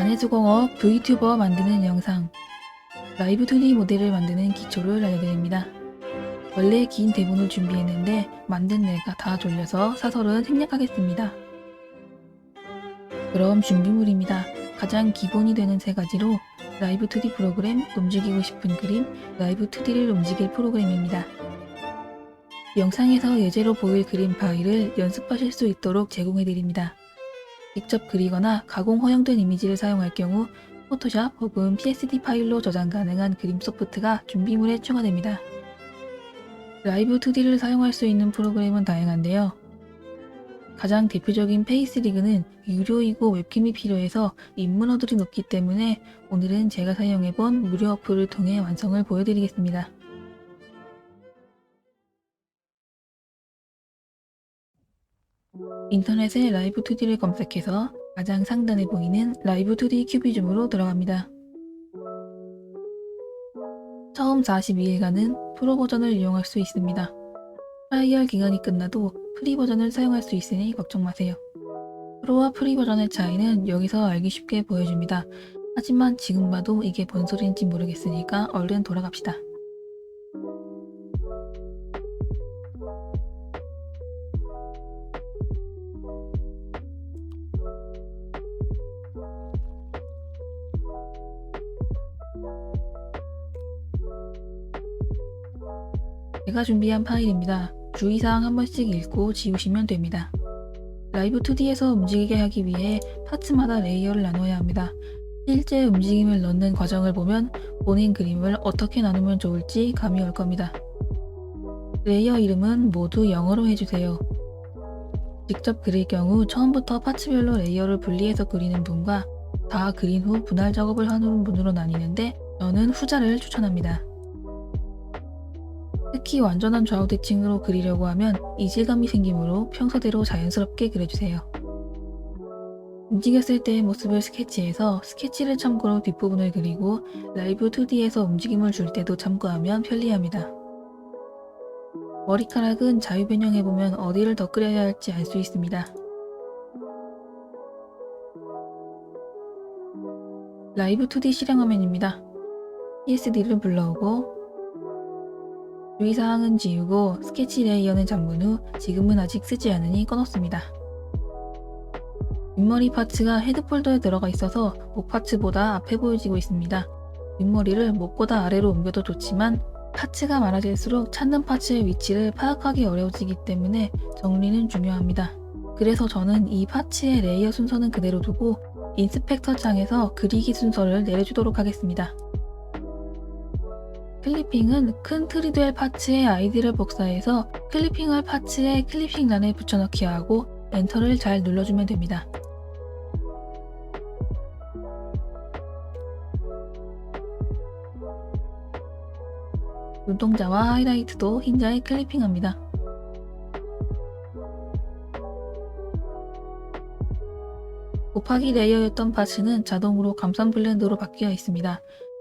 단해수공업 V튜버 만드는 영상, 라이브 2D 모델을 만드는 기초를 알려드립니다. 원래 긴 대본을 준비했는데 만든 내가 다 졸려서 사설은 생략하겠습니다. 그럼 준비물입니다. 가장 기본이 되는 세 가지로 라이브 2D 프로그램, 움직이고 싶은 그림, 라이브 2D를 움직일 프로그램입니다. 영상에서 예제로 보일 그림 파일을 연습하실 수 있도록 제공해드립니다. 직접 그리거나 가공 허용된 이미지를 사용할 경우 포토샵 혹은 PSD 파일로 저장 가능한 그림 소프트가 준비물에 추가됩니다. 라이브 2D를 사용할 수 있는 프로그램은 다양한데요. 가장 대표적인 페이스리그는 유료이고 웹캠이 필요해서 입문어들이 높기 때문에 오늘은 제가 사용해본 무료 어플을 통해 완성을 보여드리겠습니다. 인터넷에 라이브 2D를 검색해서 가장 상단에 보이는 라이브 2D 큐비즘으로 들어갑니다. 처음 42일간은 프로 버전을 이용할 수 있습니다. 트라이얼 기간이 끝나도 프리 버전을 사용할 수 있으니 걱정 마세요. 프로와 프리 버전의 차이는 여기서 알기 쉽게 보여줍니다. 하지만 지금 봐도 이게 뭔 소리인지 모르겠으니까 얼른 돌아갑시다. 제가 준비한 파일입니다. 주의사항 한 번씩 읽고 지우시면 됩니다. 라이브 2D에서 움직이게 하기 위해 파츠마다 레이어를 나눠야 합니다. 실제 움직임을 넣는 과정을 보면 본인 그림을 어떻게 나누면 좋을지 감이 올 겁니다. 레이어 이름은 모두 영어로 해주세요. 직접 그릴 경우 처음부터 파츠별로 레이어를 분리해서 그리는 분과 다 그린 후 분할 작업을 하는 분으로 나뉘는데 저는 후자를 추천합니다. 특히 완전한 좌우 대칭으로 그리려고 하면 이질감이 생기므로 평소대로 자연스럽게 그려주세요. 움직였을 때의 모습을 스케치해서 스케치를 참고로 뒷부분을 그리고 라이브 2D에서 움직임을 줄 때도 참고하면 편리합니다. 머리카락은 자유 변형해보면 어디를 더 그려야 할지 알 수 있습니다. 라이브 2D 실행 화면입니다. PSD를 불러오고 주의사항은 지우고 스케치 레이어는 잠근 후 지금은 아직 쓰지 않으니 꺼놓습니다. 윗머리 파츠가 헤드 폴더에 들어가 있어서 목 파츠보다 앞에 보여지고 있습니다. 윗머리를 목보다 아래로 옮겨도 좋지만 파츠가 많아질수록 찾는 파츠의 위치를 파악하기 어려워지기 때문에 정리는 중요합니다. 그래서 저는 이 파츠의 레이어 순서는 그대로 두고 인스펙터 창에서 그리기 순서를 내려주도록 하겠습니다. 클리핑은 큰 틀이 될 파츠의 아이디를 복사해서 클리핑할 파츠의 클리핑란에 붙여넣기 하고 엔터를 잘 눌러주면 됩니다. 눈동자와 하이라이트도 흰자에 클리핑합니다. 곱하기 레이어였던 파츠는 자동으로 감싼 블렌드로 바뀌어 있습니다.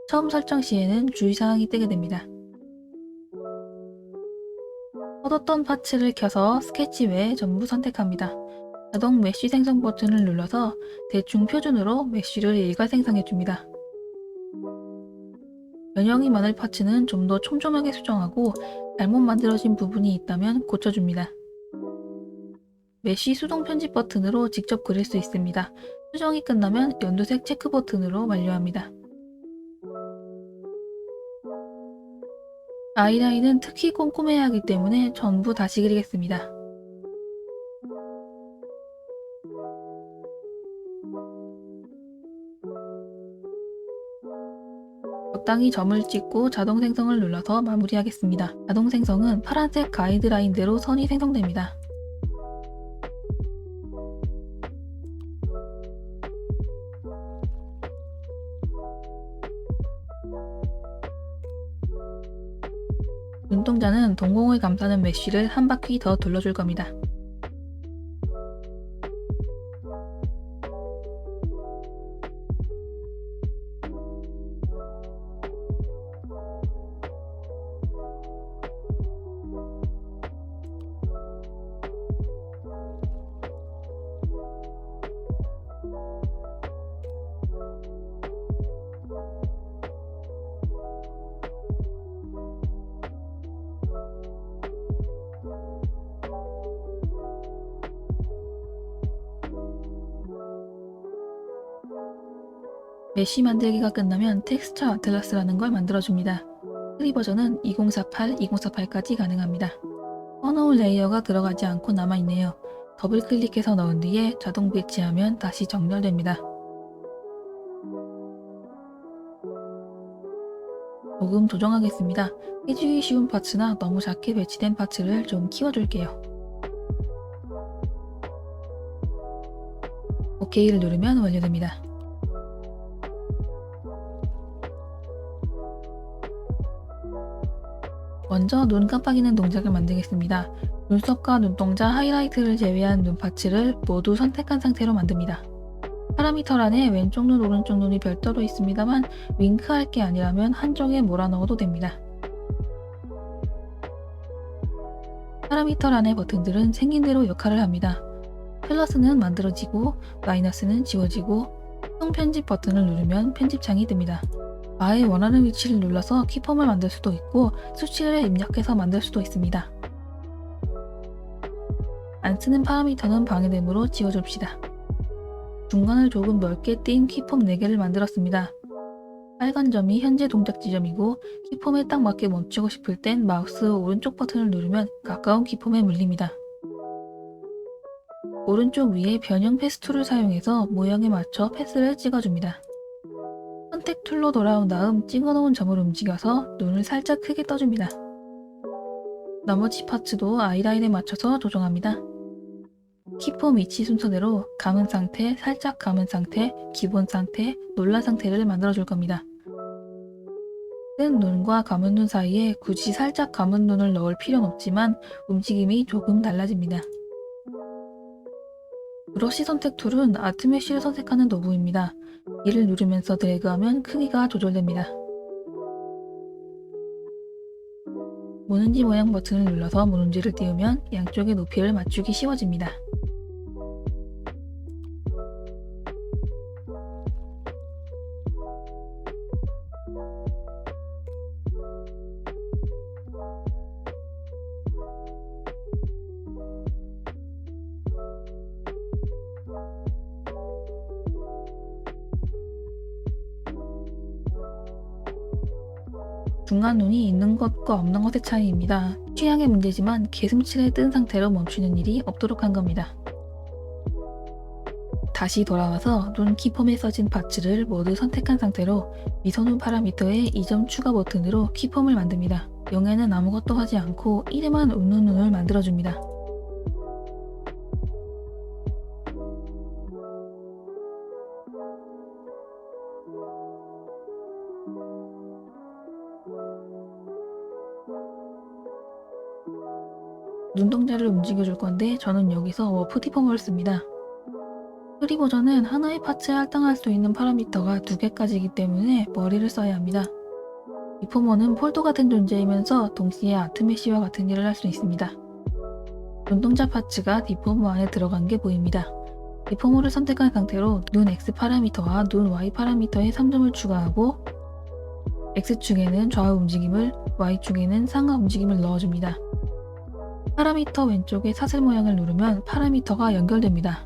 처음 설정 시에는 주의사항이 뜨게 됩니다. 뻗었던 파츠를 켜서 스케치 외에 전부 선택합니다. 자동 메쉬 생성 버튼을 눌러서 대충 표준으로 메쉬를 일괄 생성해줍니다. 변형이 많을 파츠는 좀 더 촘촘하게 수정하고 잘못 만들어진 부분이 있다면 고쳐줍니다. 메쉬 수동 편집 버튼으로 직접 그릴 수 있습니다. 수정이 끝나면 연두색 체크 버튼으로 완료합니다. 아이라인은 특히 꼼꼼해야 하기 때문에 전부 다시 그리겠습니다. 적당히 점을 찍고 자동 생성을 눌러서 마무리하겠습니다. 자동 생성은 파란색 가이드라인대로 선이 생성됩니다. 눈동자는 동공을 감싸는 메쉬를 한 바퀴 더 둘러줄 겁니다. 메쉬 만들기가 끝나면 텍스처 아틀라스라는 걸 만들어줍니다. 프리 버전은 2048, 2048까지 가능합니다. 써놓은 레이어가 들어가지 않고 남아있네요. 더블 클릭해서 넣은 뒤에 자동 배치하면 다시 정렬됩니다. 조금 조정하겠습니다. 해주기 쉬운 파츠나 너무 작게 배치된 파츠를 좀 키워줄게요. OK를 누르면 완료됩니다. 먼저 눈 깜빡이는 동작을 만들겠습니다. 눈썹과 눈동자, 하이라이트를 제외한 눈 파츠를 모두 선택한 상태로 만듭니다. 파라미터란에 왼쪽 눈, 오른쪽 눈이 별도로 있습니다만 윙크할 게 아니라면 한쪽에 몰아넣어도 됩니다. 파라미터란의 버튼들은 생긴 대로 역할을 합니다. 플러스는 만들어지고 마이너스는 지워지고 수동 편집 버튼을 누르면 편집창이 뜹니다. 아예 원하는 위치를 눌러서 키폼을 만들 수도 있고 수치를 입력해서 만들 수도 있습니다. 안 쓰는 파라미터는 방해되므로 지워줍시다. 중간을 조금 넓게 띈 키폼 4개를 만들었습니다. 빨간 점이 현재 동작 지점이고 키폼에 딱 맞게 멈추고 싶을 땐 마우스 오른쪽 버튼을 누르면 가까운 키폼에 물립니다. 오른쪽 위에 변형 패스 툴을 사용해서 모양에 맞춰 패스를 찍어줍니다. 선택 툴로 돌아온 다음 찍어놓은 점을 움직여서 눈을 살짝 크게 떠줍니다. 나머지 파츠도 아이라인에 맞춰서 조정합니다. 키폼 위치 순서대로 감은 상태, 살짝 감은 상태, 기본 상태, 놀란 상태를 만들어줄 겁니다. 뜬 눈과 감은 눈 사이에 굳이 살짝 감은 눈을 넣을 필요는 없지만 움직임이 조금 달라집니다. 브러쉬 선택 툴은 아트 메쉬를 선택하는 도구입니다. 이를 누르면서 드래그하면 크기가 조절됩니다. 모눈지 모양 버튼을 눌러서 모눈지를 띄우면 양쪽의 높이를 맞추기 쉬워집니다. 중간 눈이 있는 것과 없는 것의 차이입니다. 취향의 문제지만 개슴츠레 뜬 상태로 멈추는 일이 없도록 한 겁니다. 다시 돌아와서 눈 키폼에 써진 파츠를 모두 선택한 상태로 미소눈 파라미터의 2점 추가 버튼으로 키폼을 만듭니다. 영에는 아무것도 하지 않고 이름만 웃는 눈을 만들어줍니다. 눈동자를 움직여줄 건데 저는 여기서 워프 디포머를 씁니다. 프리 버전은 하나의 파츠에 할당할 수 있는 파라미터가 2개까지이기 때문에 머리를 써야 합니다. 디포머는 폴더 같은 존재이면서 동시에 아트 메쉬와 같은 일을 할 수 있습니다. 눈동자 파츠가 디포머 안에 들어간 게 보입니다. 디포머를 선택한 상태로 눈 X 파라미터와 눈 Y 파라미터에 3점을 추가하고 X축에는 좌우 움직임을, Y축에는 상하 움직임을 넣어줍니다. 파라미터 왼쪽에 사슬 모양을 누르면 파라미터가 연결됩니다.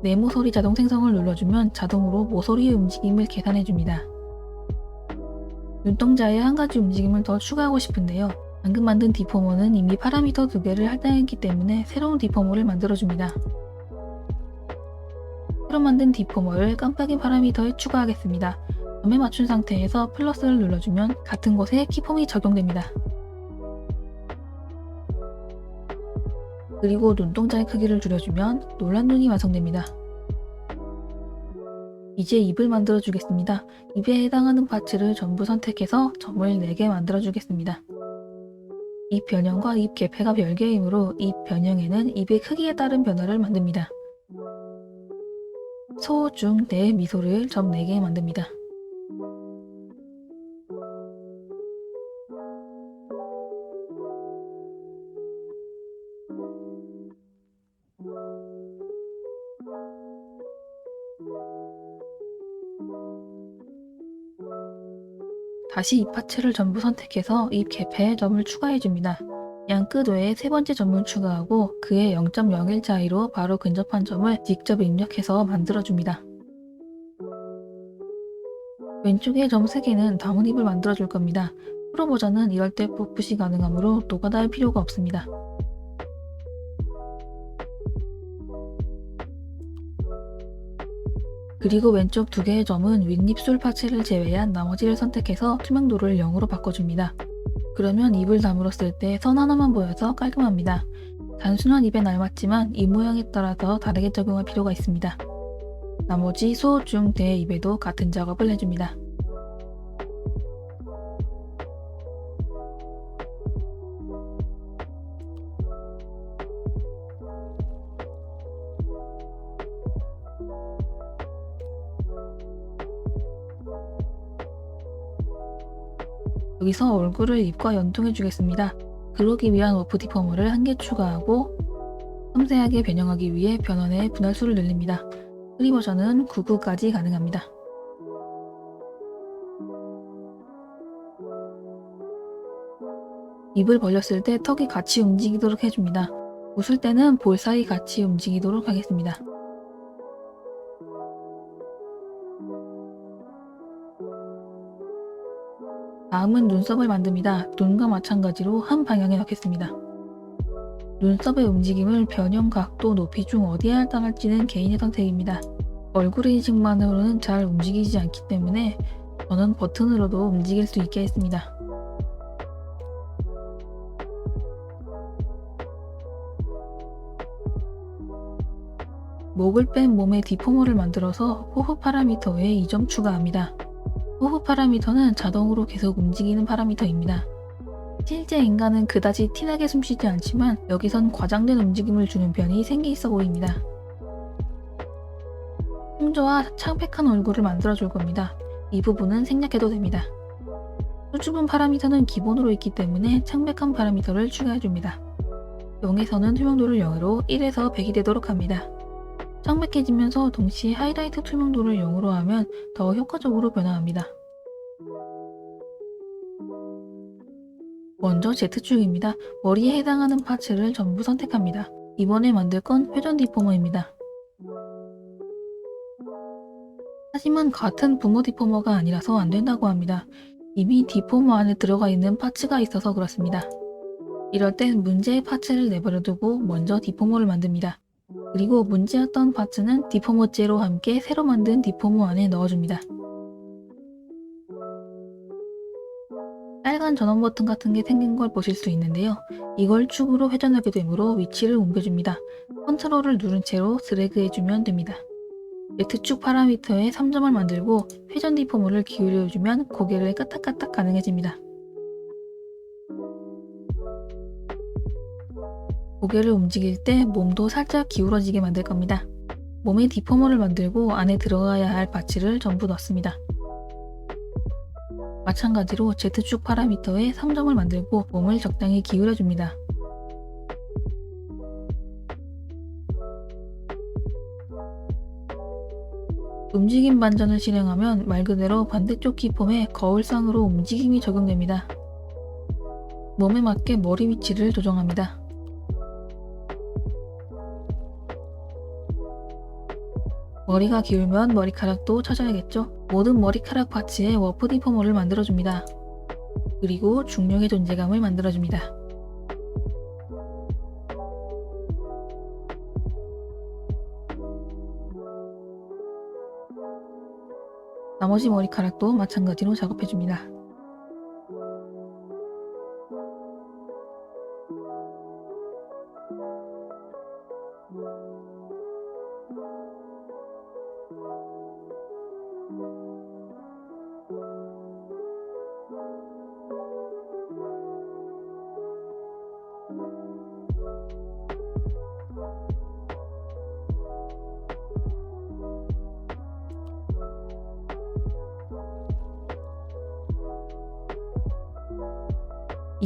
내 모서리 자동 생성을 눌러주면 자동으로 모서리의 움직임을 계산해줍니다. 눈동자에 한 가지 움직임을 더 추가하고 싶은데요. 방금 만든 디포머는 이미 파라미터 2개를 할당했기 때문에 새로운 디포머를 만들어줍니다. 새로 만든 디포머를 깜빡이 파라미터에 추가하겠습니다. 점에 맞춘 상태에서 플러스를 눌러주면 같은 곳에 키폼이 적용됩니다. 그리고 눈동자의 크기를 줄여주면 놀란 눈이 완성됩니다. 이제 입을 만들어 주겠습니다. 입에 해당하는 파츠를 전부 선택해서 점을 4개 만들어 주겠습니다. 입 변형과 입 개폐가 별개이므로 입 변형에는 입의 크기에 따른 변화를 만듭니다. 소, 중, 대 미소를 점 4개 만듭니다. 다시 이 파츠를 전부 선택해서 입 개폐에 점을 추가해줍니다. 양끝 외에 세 번째 점을 추가하고 그의 0.01 차이로 바로 근접한 점을 직접 입력해서 만들어줍니다. 왼쪽의 점 3개는 나뭇잎을 만들어줄 겁니다. 프로 버전은 이럴 때 버프시 가능하므로 노가다 할 필요가 없습니다. 그리고 왼쪽 2개의 점은 윗입술 파츠를 제외한 나머지를 선택해서 투명도를 0으로 바꿔줍니다. 그러면 입을 다물었을 때 선 하나만 보여서 깔끔합니다. 단순한 입엔 알맞지만 입 모양에 따라서 다르게 적용할 필요가 있습니다. 나머지 소, 중, 대 입에도 같은 작업을 해줍니다. 여기서 얼굴을 입과 연동해 주겠습니다. 그러기 위한 워프 디포머를 1개 추가하고 섬세하게 변형하기 위해 변환의 분할수를 늘립니다. 프리 버전은 99까지 가능합니다. 입을 벌렸을 때 턱이 같이 움직이도록 해줍니다. 웃을 때는 볼 사이 같이 움직이도록 하겠습니다. 다음은 눈썹을 만듭니다. 눈과 마찬가지로 한 방향에 넣겠습니다. 눈썹의 움직임을 변형, 각도, 높이 중 어디에 따를지는 개인의 선택입니다. 얼굴의 인식만으로는 잘 움직이지 않기 때문에 저는 버튼으로도 움직일 수 있게 했습니다. 목을 뺀 몸의 디포머를 만들어서 호흡 파라미터에 2점 추가합니다. 호흡 파라미터는 자동으로 계속 움직이는 파라미터입니다. 실제 인간은 그다지 티나게 숨쉬지 않지만 여기선 과장된 움직임을 주는 편이 생기 있어 보입니다. 풍조와 창백한 얼굴을 만들어줄 겁니다. 이 부분은 생략해도 됩니다. 수줍은 파라미터는 기본으로 있기 때문에 창백한 파라미터를 추가해줍니다. 0에서는 투명도를 0으로 1에서 100이 되도록 합니다. 창백해지면서 동시에 하이라이트 투명도를 0으로 하면 더 효과적으로 변화합니다. 먼저 Z축입니다. 머리에 해당하는 파츠를 전부 선택합니다. 이번에 만들 건 회전 디포머입니다. 하지만 같은 부모 디포머가 아니라서 안 된다고 합니다. 이미 디포머 안에 들어가 있는 파츠가 있어서 그렇습니다. 이럴 땐 문제의 파츠를 내버려 두고 먼저 디포머를 만듭니다. 그리고 문제였던 파츠는 디포머 째로 함께 새로 만든 디포머 안에 넣어줍니다. 빨간 전원 버튼 같은 게 생긴 걸 보실 수 있는데요. 이걸 축으로 회전하게 되므로 위치를 옮겨줍니다. 컨트롤을 누른 채로 드래그 해주면 됩니다. Z축 파라미터에 3점을 만들고 회전 디포머를 기울여주면 고개를 까딱까딱 가능해집니다. 고개를 움직일 때 몸도 살짝 기울어지게 만들 겁니다. 몸에 디포머를 만들고 안에 들어가야 할 파츠를 전부 넣습니다. 마찬가지로 Z축 파라미터에 3점을 만들고 몸을 적당히 기울여줍니다. 움직임 반전을 실행하면 말 그대로 반대쪽 기폼에 거울상으로 움직임이 적용됩니다. 몸에 맞게 머리 위치를 조정합니다. 머리가 기울면 머리카락도 쳐져야겠죠? 모든 머리카락 파츠에 워프 디포머를 만들어줍니다. 그리고 중력의 존재감을 만들어줍니다. 나머지 머리카락도 마찬가지로 작업해줍니다.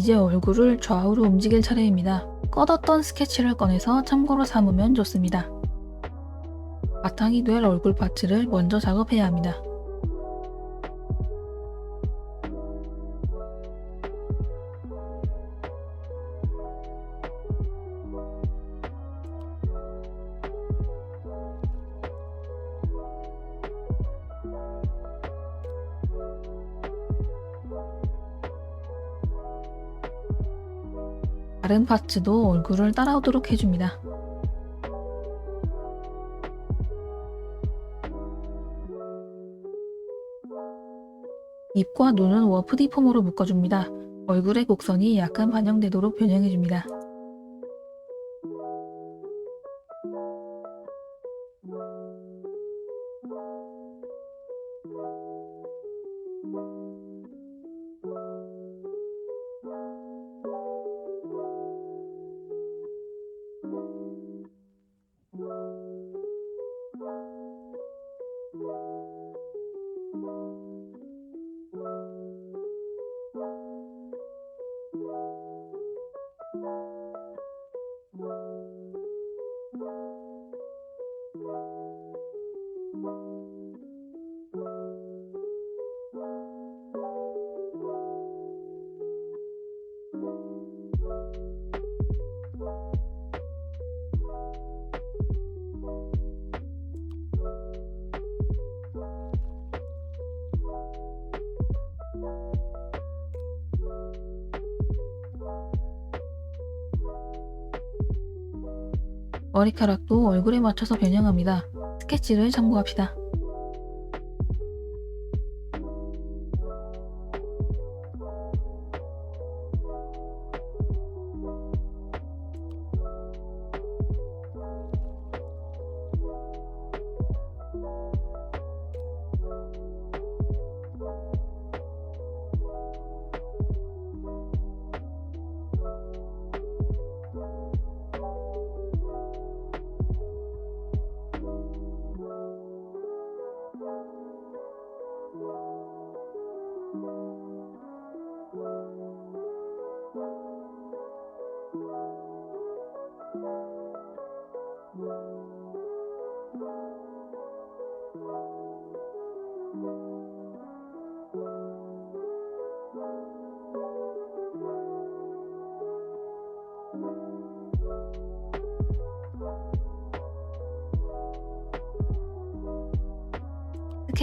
이제 얼굴을 좌우로 움직일 차례입니다. 꺼뒀던 스케치를 꺼내서 참고로 삼으면 좋습니다. 바탕이 될 얼굴 파츠를 먼저 작업해야 합니다. 다른 파츠도 얼굴을 따라오도록 해줍니다. 입과 눈은 워프 디폼으로 묶어줍니다. 얼굴의 곡선이 약간 반영되도록 변형해줍니다. 머리카락도 얼굴에 맞춰서 변형합니다. 스케치를 참고합시다.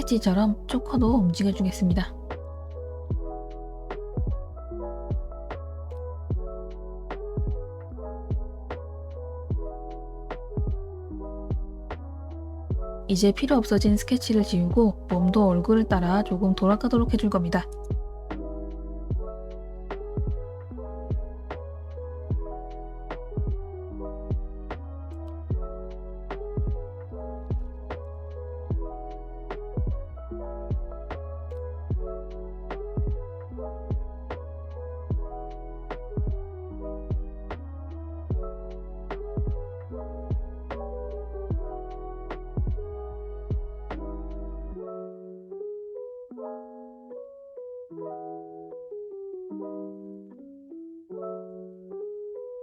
스케치처럼 초커도 움직여주겠습니다. 이제 필요 없어진 스케치를 지우고 몸도 얼굴을 따라 조금 돌아가도록 해줄 겁니다.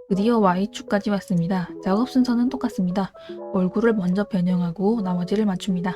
드디어 Y축까지 왔습니다. 작업 순서는 똑같습니다. 얼굴을 먼저 변형하고 나머지를 맞춥니다.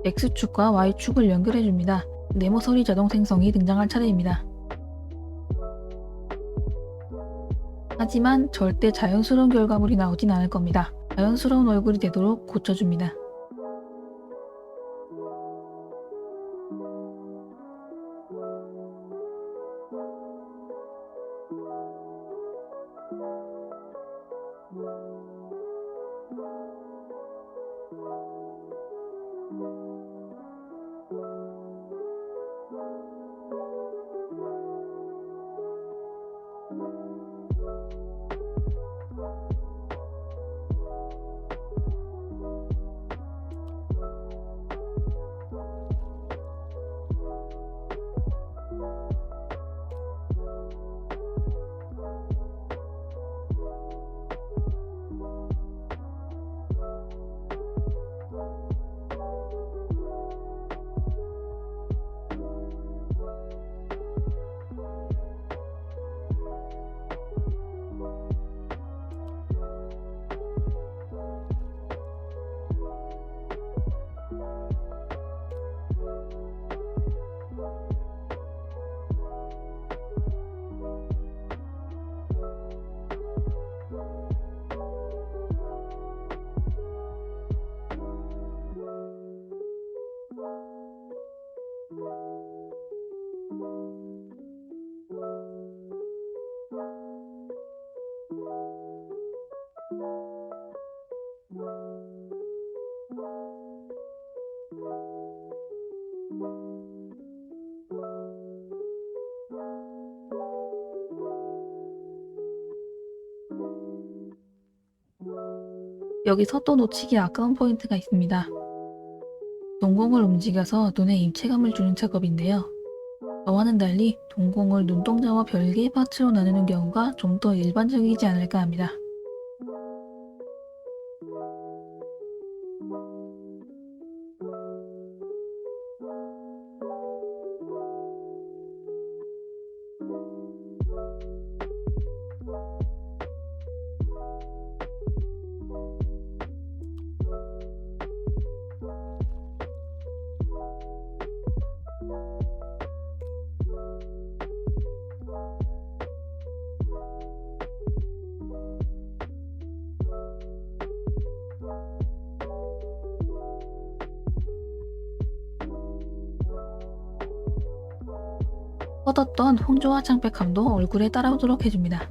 X축과 Y축을 연결해줍니다. 네모 서리 자동 생성이 등장할 차례입니다. 하지만 절대 자연스러운 결과물이 나오진 않을 겁니다. 자연스러운 얼굴이 되도록 고쳐줍니다. 여기서 또 놓치기 아까운 포인트가 있습니다. 동공을 움직여서 눈에 입체감을 주는 작업인데요. 저와는 달리 동공을 눈동자와 별개의 파츠로 나누는 경우가 좀 더 일반적이지 않을까 합니다. 뻗었던 홍조화 창백함도 얼굴에 따라오도록 해줍니다.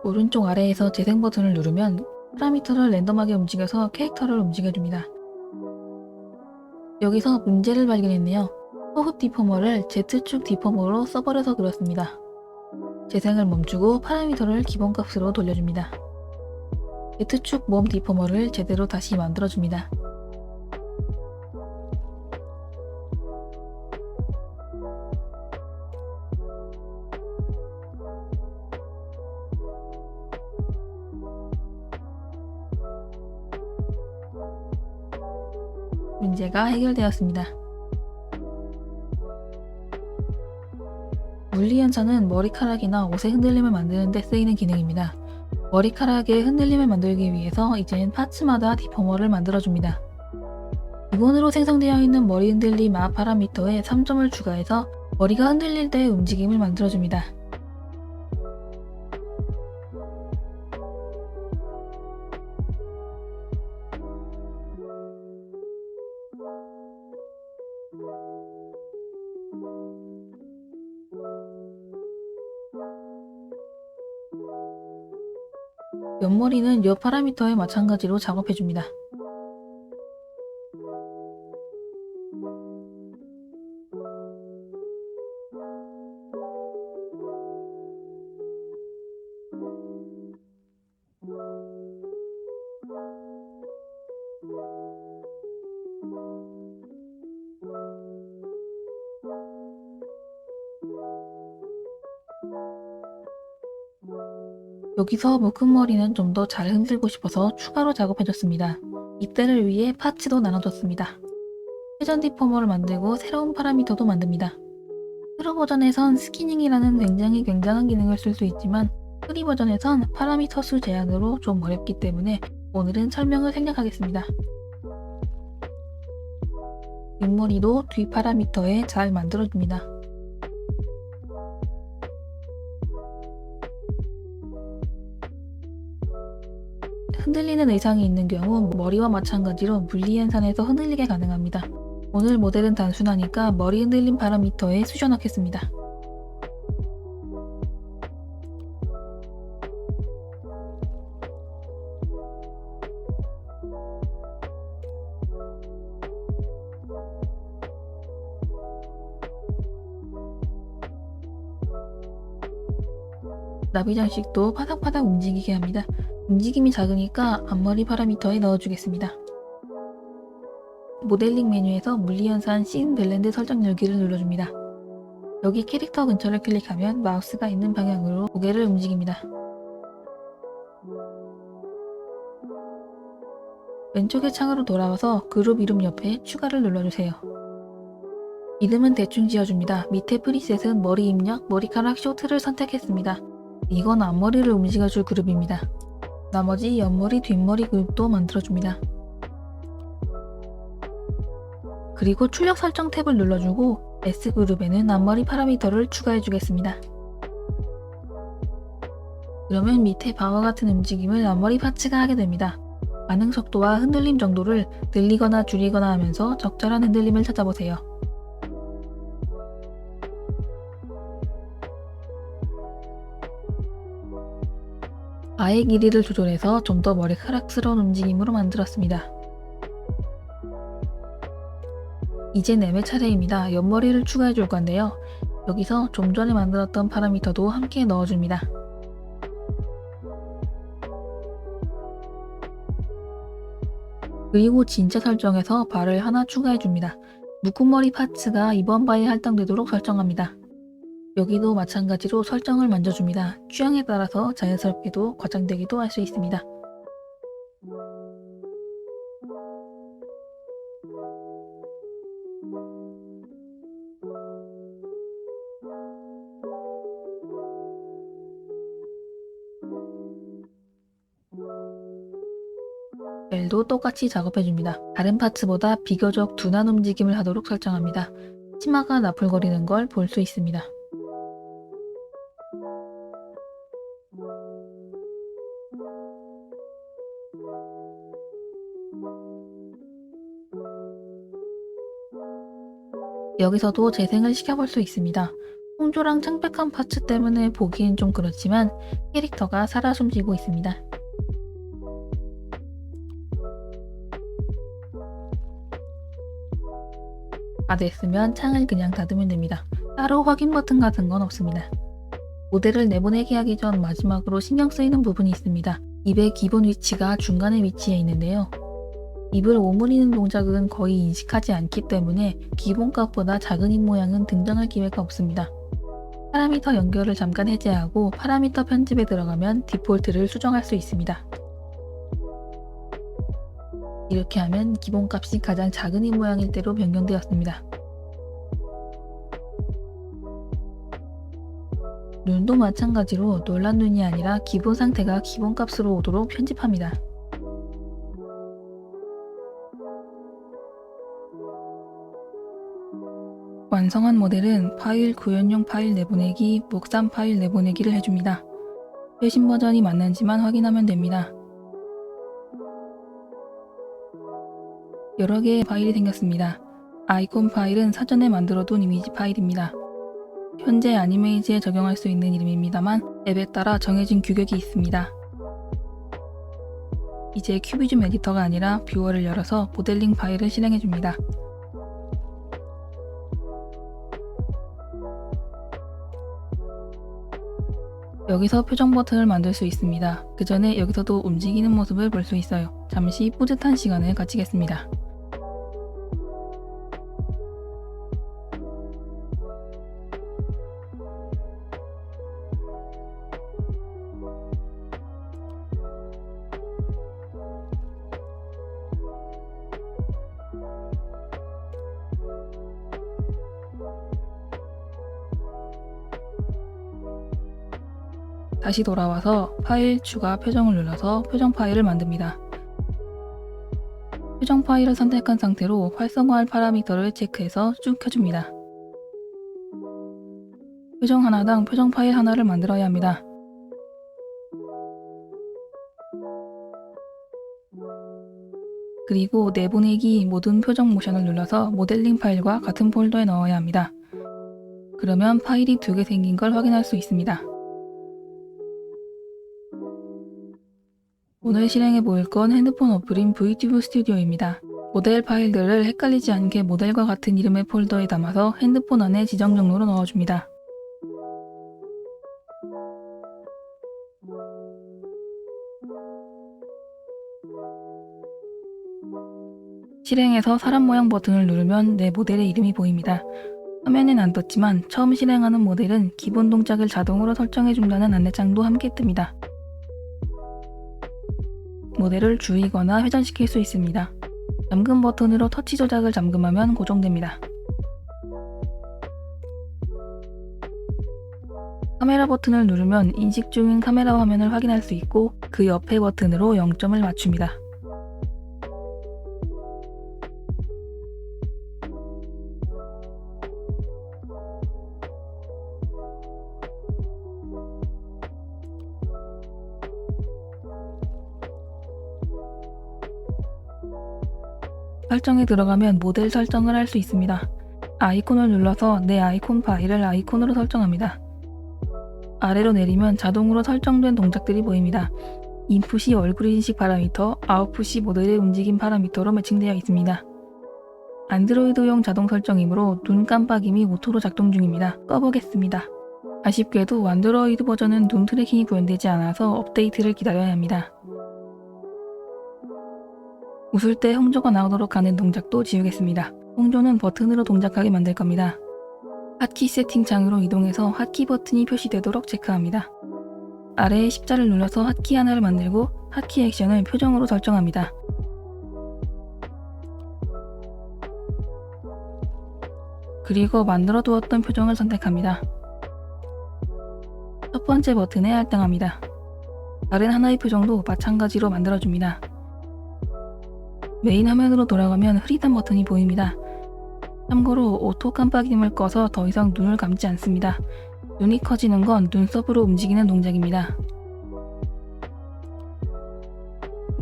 오른쪽 아래에서 재생 버튼을 누르면 파라미터를 랜덤하게 움직여서 캐릭터를 움직여줍니다. 여기서 문제를 발견했네요. 호흡 디포머를 Z축 디포머로 써버려서 그렇습니다. 재생을 멈추고 파라미터를 기본값으로 돌려줍니다. Z축 몸 디포머를 제대로 다시 만들어줍니다. 문제가 해결되었습니다. 물리현상은 머리카락이나 옷의 흔들림을 만드는 데 쓰이는 기능입니다. 머리카락의 흔들림을 만들기 위해서 이젠 파츠마다 디포머를 만들어줍니다. 기본으로 생성되어 있는 머리 흔들림 앞 파라미터에 3점을 추가해서 머리가 흔들릴 때의 움직임을 만들어줍니다. 옆머리는 옆 파라미터에 마찬가지로 작업해줍니다. 여기서 묶은 머리는 좀 더 잘 흔들고 싶어서 추가로 작업해줬습니다. 이때를 위해 파츠도 나눠줬습니다. 회전 디포머를 만들고 새로운 파라미터도 만듭니다. 프로 버전에선 스키닝이라는 굉장히 굉장한 기능을 쓸 수 있지만 프리 버전에선 파라미터 수 제한으로 좀 어렵기 때문에 오늘은 설명을 생략하겠습니다. 윗머리도 뒤 파라미터에 잘 만들어줍니다. 흔들리는 의상이 있는 경우 머리와 마찬가지로 물리현상에서 흔들리게 가능합니다. 오늘 모델은 단순하니까 머리 흔들림 파라미터에 쑤셔넣겠습니다. 나비 장식도 파닥파닥 움직이게 합니다. 움직임이 작으니까 앞머리 파라미터에 넣어주겠습니다. 모델링 메뉴에서 물리현상 씬 블렌드 설정 열기를 눌러줍니다. 여기 캐릭터 근처를 클릭하면 마우스가 있는 방향으로 고개를 움직입니다. 왼쪽의 창으로 돌아와서 그룹 이름 옆에 추가를 눌러주세요. 이름은 대충 지어줍니다. 밑에 프리셋은 머리 입력, 머리카락 쇼트를 선택했습니다. 이건 앞머리를 움직여줄 그룹입니다. 나머지 옆머리, 뒷머리 그룹도 만들어줍니다. 그리고 출력 설정 탭을 눌러주고 S그룹에는 앞머리 파라미터를 추가해주겠습니다. 그러면 밑에 바와 같은 움직임을 앞머리 파츠가 하게 됩니다. 반응 속도와 흔들림 정도를 늘리거나 줄이거나 하면서 적절한 흔들림을 찾아보세요. 바의 길이를 조절해서 좀 더 머리카락스러운 움직임으로 만들었습니다. 이제 내매 차례입니다. 옆머리를 추가해 줄 건데요. 여기서 좀 전에 만들었던 파라미터도 함께 넣어줍니다. 그리고 진짜 설정에서 바를 하나 추가해 줍니다. 묶음머리 파츠가 이번 바에 할당되도록 설정합니다. 여기도 마찬가지로 설정을 만져줍니다. 취향에 따라서 자연스럽게도 과장되기도 할 수 있습니다. 벨도 똑같이 작업해줍니다. 다른 파츠보다 비교적 둔한 움직임을 하도록 설정합니다. 치마가 나풀거리는 걸 볼 수 있습니다. 여기서도 재생을 시켜볼 수 있습니다. 홍조랑 창백한 파츠 때문에 보기엔 좀 그렇지만 캐릭터가 살아 숨쉬고 있습니다. 다 됐으면 창을 그냥 닫으면 됩니다. 따로 확인 버튼 같은 건 없습니다. 모델을 내보내기 하기 전 마지막으로 신경 쓰이는 부분이 있습니다. 입의 기본 위치가 중간에 위치해 있는데요. 입을 오므리는 동작은 거의 인식하지 않기 때문에 기본값보다 작은 입 모양은 등장할 기회가 없습니다. 파라미터 연결을 잠깐 해제하고 파라미터 편집에 들어가면 디폴트를 수정할 수 있습니다. 이렇게 하면 기본값이 가장 작은 입 모양일 대로 변경되었습니다. 눈도 마찬가지로 놀란 눈이 아니라 기본 상태가 기본값으로 오도록 편집합니다. 완성한 모델은 파일 구현용 파일 내보내기, 목산 파일 내보내기를 해줍니다. 최신 버전이 맞는지만 확인하면 됩니다. 여러 개의 파일이 생겼습니다. 아이콘 파일은 사전에 만들어둔 이미지 파일입니다. 현재 애니메이지에 적용할 수 있는 이름입니다만 앱에 따라 정해진 규격이 있습니다. 이제 큐비즘 에디터가 아니라 뷰어를 열어서 모델링 파일을 실행해줍니다. 여기서 표정 버튼을 만들 수 있습니다. 그 전에 여기서도 움직이는 모습을 볼 수 있어요. 잠시 뿌듯한 시간을 가지겠습니다. 다시 돌아와서 파일 추가 표정을 눌러서 표정 파일을 만듭니다. 표정 파일을 선택한 상태로 활성화할 파라미터를 체크해서 쭉 켜줍니다. 표정 하나당 표정 파일 하나를 만들어야 합니다. 그리고 내보내기 모든 표정 모션을 눌러서 모델링 파일과 같은 폴더에 넣어야 합니다. 그러면 파일이 2개 생긴 걸 확인할 수 있습니다. 오늘 실행해 보일 건 핸드폰 어플인 VTube 스튜디오입니다. 모델 파일들을 헷갈리지 않게 모델과 같은 이름의 폴더에 담아서 핸드폰 안에 지정 경로로 넣어줍니다. 실행해서 사람 모양 버튼을 누르면 내 모델의 이름이 보입니다. 화면엔 안 떴지만 처음 실행하는 모델은 기본 동작을 자동으로 설정해준다는 안내장도 함께 뜹니다. 모델을 줄이거나 회전시킬 수 있습니다. 잠금 버튼으로 터치 조작을 잠금하면 고정됩니다. 카메라 버튼을 누르면 인식 중인 카메라 화면을 확인할 수 있고 그 옆에 버튼으로 0점을 맞춥니다. 설정에 들어가면 모델 설정을 할 수 있습니다. 아이콘을 눌러서 내 아이콘 파일을 아이콘으로 설정합니다. 아래로 내리면 자동으로 설정된 동작들이 보입니다. 인풋이 얼굴 인식 파라미터, 아웃풋이 모델의 움직임 파라미터로 매칭되어 있습니다. 안드로이드용 자동 설정이므로 눈 깜빡임이 오토로 작동 중입니다. 꺼보겠습니다. 아쉽게도 안드로이드 버전은 눈 트래킹이 구현되지 않아서 업데이트를 기다려야 합니다. 웃을 때 홍조가 나오도록 하는 동작도 지우겠습니다. 홍조는 버튼으로 동작하게 만들 겁니다. 핫키 세팅 창으로 이동해서 핫키 버튼이 표시되도록 체크합니다. 아래에 십자를 눌러서 핫키 하나를 만들고 핫키 액션을 표정으로 설정합니다. 그리고 만들어 두었던 표정을 선택합니다. 첫 번째 버튼에 할당합니다. 다른 하나의 표정도 마찬가지로 만들어줍니다. 메인 화면으로 돌아가면 흐릿한 버튼이 보입니다. 참고로 오토 깜빡임을 꺼서 더 이상 눈을 감지 않습니다. 눈이 커지는 건 눈썹으로 움직이는 동작입니다.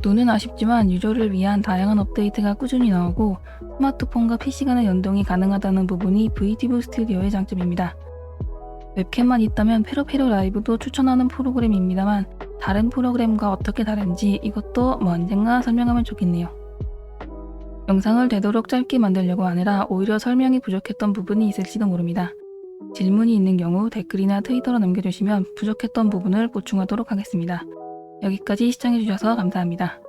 눈은 아쉽지만 유저를 위한 다양한 업데이트가 꾸준히 나오고 스마트폰과 PC 간의 연동이 가능하다는 부분이 VTube 스튜디오의 장점입니다. 웹캠만 있다면 페로페로 라이브도 추천하는 프로그램입니다만 다른 프로그램과 어떻게 다른지 이것도 뭐 언젠가 설명하면 좋겠네요. 영상을 되도록 짧게 만들려고 하느라 오히려 설명이 부족했던 부분이 있을지도 모릅니다. 질문이 있는 경우 댓글이나 트위터로 남겨주시면 부족했던 부분을 보충하도록 하겠습니다. 여기까지 시청해주셔서 감사합니다.